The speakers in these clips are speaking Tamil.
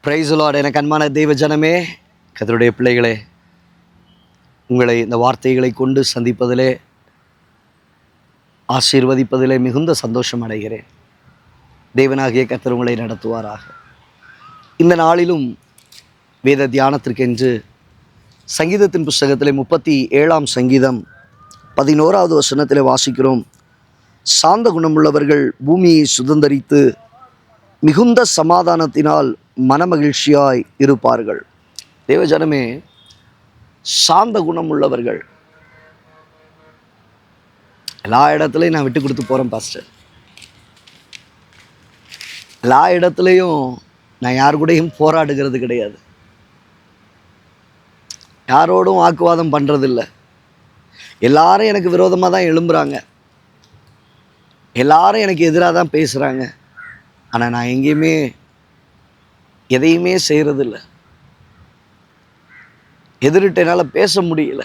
Price the Lord. எனக்கு அன்பான தெய்வ ஜனமே, கர்த்தருடைய பிள்ளைகளே, உங்களை இந்த வார்த்தைகளை கொண்டு சந்திப்பதிலே, ஆசீர்வதிப்பதிலே மிகுந்த சந்தோஷம் அடைகிறேன். தேவனாகிய கர்த்தர் உங்களை நடத்துவாராக. இந்த நாளிலும் வேத தியானத்திற்கென்று சங்கீதத்தின் புஸ்தகத்திலே 37ஆம் சங்கீதம் 11வது வசனத்திலே வாசிக்கிறோம். சாந்த குணமுள்ளவர்கள் பூமியை சுதந்தரித்து மிகுந்த சமாதானத்தினால் மனமகிழ்ச்சியாய் இருப்பார்கள். தேவஜனமே, சாந்த குணம் உள்ளவர்கள். எல்லா இடத்துலையும் நான் விட்டு கொடுத்து போகிறேன் பாஸ்டர். எல்லா இடத்துலையும் நான் யார் கூடயும் போராடுகிறது கிடையாது, யாரோடும் வாக்குவாதம் பண்ணுறதில்ல. எல்லாரும் எனக்கு விரோதமாக தான் எழும்புகிறாங்க, எல்லாரும் எனக்கு எதிராக தான் பேசுகிறாங்க. ஆனால் நான் எங்கேயுமே எதையுமே செய்கிறதில்ல. எதிரிட்ட என்னால் பேச முடியல.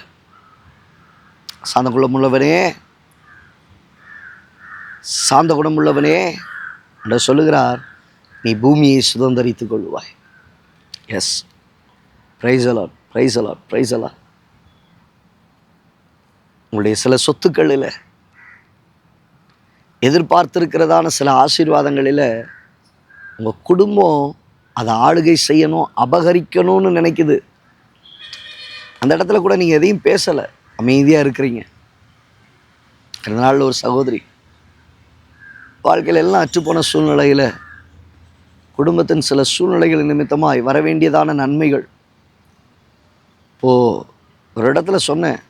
சாந்த குணமுள்ளவனே, சாந்த குணமுள்ளவனே என்று சொல்லுகிறார், நீ பூமியை சுதந்தரித்துக் கொள்வாய். Yes, praise the Lord, praise the Lord, praise the Lord. உங்களுடைய சில சொத்துக்களில், எதிர்பார்த்திருக்கிறதான சில ஆசீர்வாதங்களில் உங்கள் குடும்பம் அதை ஆளுகை செய்யணும், அபகரிக்கணும்னு நினைக்குது. அந்த இடத்துல கூட நீங்கள் எதையும் பேசலை, அமைதியாக இருக்கிறீங்க. கடந்த நாளில் ஒரு சகோதரி வாழ்க்கையில் எல்லாம் அற்றுப்போன சூழ்நிலையில், குடும்பத்தின் சில சூழ்நிலைகள் நிமித்தமாய் வர வேண்டியதான நன்மைகள், இப்போது ஒரு இடத்துல சொன்னேன்,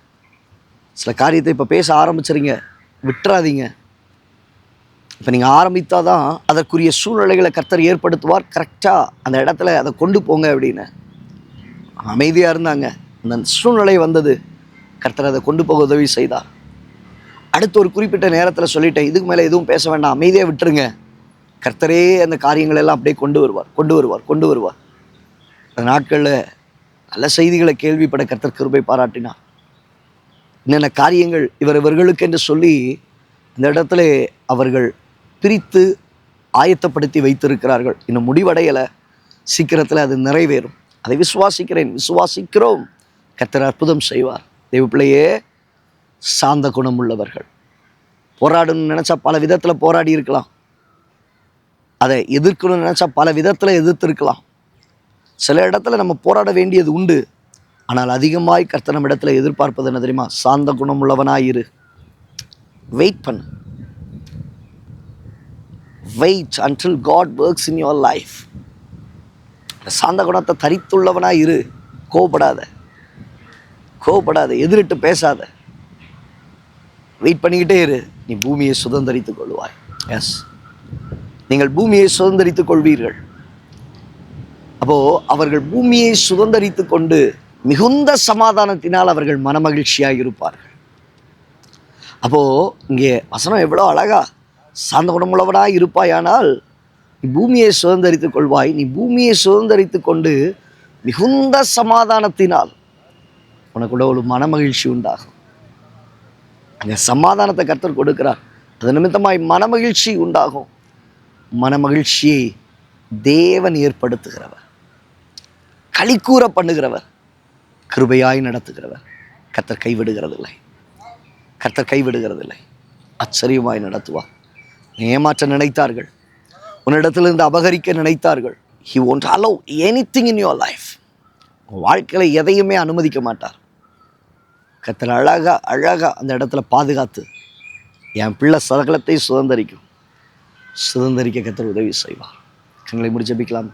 சில காரியத்தை இப்போ பேச ஆரம்பிச்சிருங்க, விட்டுறாதீங்க. இப்போ நீங்கள் ஆரம்பித்தா தான் அதற்குரிய சூழ்நிலைகளை கர்த்தர் ஏற்படுத்துவார். கரெக்டாக அந்த இடத்துல அதை கொண்டு போங்க அப்படின்னு அமைதியாக இருந்தாங்க. அந்த சூழ்நிலை வந்தது, கர்த்தர் அதை கொண்டு போக உதவி செய்தார். அடுத்து ஒரு குறிப்பிட்ட நேரத்தில் சொல்லிட்டேன், இதுக்கு மேலே எதுவும் பேச வேண்டாம், அமைதியாக விட்டுருங்க, கர்த்தரே அந்த காரியங்களெல்லாம் அப்படியே கொண்டு வருவார். அந்த நாட்களில் நல்ல செய்திகளை கேள்விப்பட கர்த்தர் கிருபை பாராட்டினார். என்னென்ன காரியங்கள் இவர்களுக்கு என்று சொல்லி இந்த இடத்துல அவர்கள் பிரித்து ஆயத்தப்படுத்தி வைத்திருக்கிறார்கள். இன்னும் முடிவடையலை, சீக்கிரத்தில் அது நிறைவேறும். அதை விசுவாசிக்கிறோம். கர்த்தர் அற்புதம் செய்வார். தேவ பிள்ளையே, சாந்த குணம் உள்ளவர்கள். போராடணும்னு நினச்சா பல விதத்தில் போராடி இருக்கலாம், அதை எதிர்க்கணும்னு நினச்சா பல விதத்தில் எதிர்த்திருக்கலாம். சில இடத்துல நம்ம போராட வேண்டியது உண்டு. ஆனால் அதிகமாய் கர்த்தர் நம்ம இடத்துல எதிர்பார்ப்பது என்ன தெரியுமா? சாந்த குணம் உள்ளவனாயிரு. வெயிட் பண்ணு. Wait until God works in your life. சாந்த குணத்தை தரித்துள்ளவனாக இரு. கோபப்படாத, எதிரிட்டு பேசாத, வெயிட் பண்ணிக்கிட்டே இரு. நீ பூமியை சுதந்தரித்துக் கொள்வாய். எஸ், நீங்கள் பூமியை சுதந்தரித்துக் கொள்வீர்கள். அப்போது அவர்கள் பூமியை சுதந்தரித்து கொண்டு மிகுந்த சமாதானத்தினால் அவர்கள் மனமகிழ்ச்சியாக இருப்பார்கள். அப்போது இங்கே வசனம் எவ்வளோ அழகா, சாந்த குணமுள்ளவனாய் இருப்பாயானால் நீ பூமியை சுதந்தரித்துக் கொள்வாய். நீ பூமியை சுதந்தரித்து கொண்டு மிகுந்த சமாதானத்தினால் உனக்குள்ள ஒரு மனமகிழ்ச்சி உண்டாகும். அந்த சமாதானத்தை கர்த்தர் கொடுக்கிறார். அது நிமித்தமாய் மனமகிழ்ச்சி உண்டாகும். மனமகிழ்ச்சியை தேவன் ஏற்படுத்துகிறவர், களிக்கூற பண்ணுகிறவர், கிருபையாய் நடத்துகிறவர். கர்த்தர் கைவிடுகிறதில்லை. ஆச்சரியமாய் நடத்துவார். ஏமாற்ற நினைத்தார்கள், உன்னிடத்திலிருந்து அபகரிக்க நினைத்தார்கள். He won't allow anything in your life. வாழ்க்கையில் எதையுமே அனுமதிக்க மாட்டார். கர்த்தர் அழகா அந்த இடத்துல பாதுகாத்து என் பிள்ளை சகலத்தை சுதந்தரிக்க கர்த்தர் உதவி செய்வார். கண்களை மூடி ஜெபிக்கலாம்.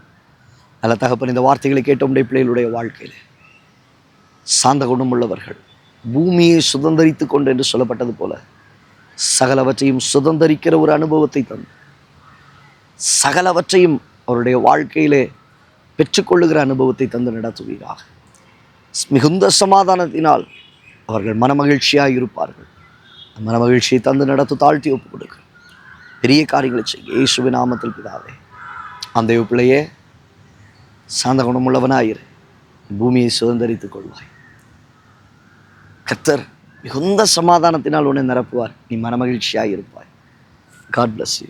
நல்ல தகப்பன், இந்த வார்த்தைகளை கேட்ட உடைய பிள்ளைகளுடைய வாழ்க்கையில் சாந்த குணம் உள்ளவர்கள் பூமியை சுதந்தரித்து கொண்டு என்று சொல்லப்பட்டது போல சகலவற்றையும் சுதந்தரிக்கிற ஒரு அனுபவத்தை தந்து, சகலவற்றையும் அவருடைய வாழ்க்கையிலே பெற்றுக்கொள்ளுகிற அனுபவத்தை தந்து நடத்துவீராக. மிகுந்த சமாதானத்தினால் அவர்கள் மனமகிழ்ச்சியாக இருப்பார்கள். மனமகிழ்ச்சியை தந்து நடத்து தாழ்த்தி ஒப்பு கொடுக்க பெரிய காரியங்களை செய்ய இயேசுவின் நாமத்தில் பிதாவே. அந்த பிள்ளையே, சாந்த குணமுள்ளவனாயிரு. பூமியை சுதந்தரித்துக் கொள்வாய். கர்த்தர் மிகுந்த சமாதானத்தினால் உன்னை நிரப்புவார். நீ மனமகிழ்ச்சியாக இருப்பாய். God bless you.